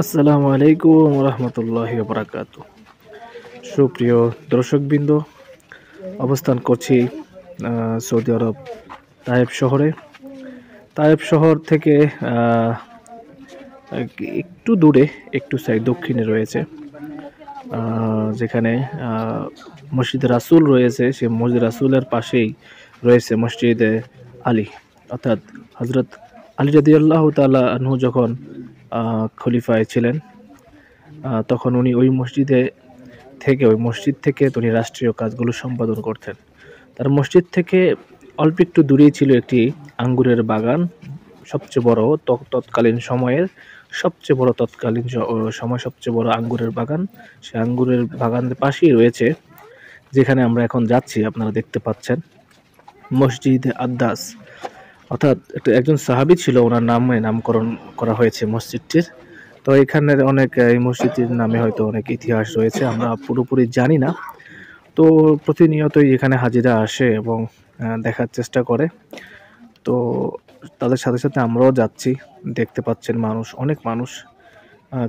আসসালামু আলাইকুম রহমতুল্লাহি বারাকাতু। সুপ্রিয় দর্শকবৃন্দ, অবস্থান করছি সৌদি আরব তায়েফ শহরে। তায়েফ শহর থেকে একটু দূরে, একটু সাইড দক্ষিণে রয়েছে, যেখানে মসজিদ রাসুল রয়েছে। সেই মসজিদ রাসুলের পাশেই রয়েছে মসজিদে আলী, অর্থাৎ হজরত আলী রাদিয়াল্লাহু তাআলা আনহু যখন খলিফায় ছিলেন, তখন উনি ওই মসজিদ থেকে উনি রাষ্ট্রীয় কাজগুলো সম্পাদন করতেন। তার মসজিদ থেকে অল্প একটু দূরেই ছিল একটি আঙ্গুরের বাগান, সবচেয়ে বড় তৎকালীন সময়ের সবচেয়ে বড় আঙ্গুরের বাগান। সে আঙ্গুরের বাগানের পাশেই রয়েছে যেখানে আমরা এখন যাচ্ছি, আপনারা দেখতে পাচ্ছেন, মসজিদে আদ্দাস। অর্থাৎ একজন সাহাবী ছিল, ওনার নামে নামকরণ করা হয়েছে মসজিদটির। তো এখানের এই মসজিদটির নামে হয়তো অনেক ইতিহাস রয়েছে, আমরা পুরোপুরি জানি না। তো প্রতিনিয়তই এখানে হাজিরা আসে এবং দেখার চেষ্টা করে। তো তাদের সাথে সাথে আমরাও যাচ্ছি। দেখতে পাচ্ছেন অনেক মানুষ,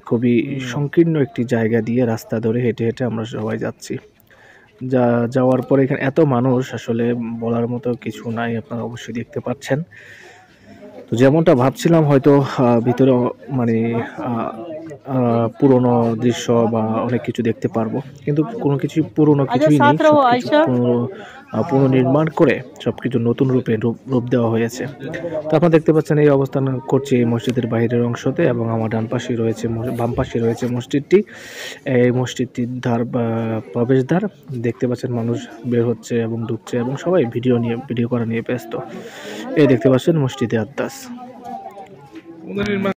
খুবই সংকীর্ণ একটি জায়গা দিয়ে রাস্তা ধরে হেঁটে হেঁটে আমরা সবাই যাচ্ছি। যাওয়ার পরে এখানে এত মানুষ, আসলে বলার মতো কিছু নাই, আপনারা অবশ্যই দেখতে পাচ্ছেন। তো যেমনটা ভাবছিলাম, হয়তো ভিতরে মানে পুরনো দৃশ্য বা অনেক কিছু দেখতে পারবো, কিন্তু কোনো কিছু পুরনো কিছুই নেই। সবকিছু পুনর্নির্মাণ করে সবকিছু নতুন রূপ দেওয়া হয়েছে। তো আপনারা দেখতে পাচ্ছেন, এই অবস্থান করছি এই মসজিদের বাইরের অংশতে, এবং আমার বাম পাশে রয়েছে মসজিদটি। এই মসজিদটির প্রবেশদ্বার দেখতে পাচ্ছেন, মানুষ বের হচ্ছে এবং ঢুকছে, এবং সবাই ভিডিও করা নিয়ে ব্যস্ত। এই দেখতে পাচ্ছেন মসজিদে আদ্দাস।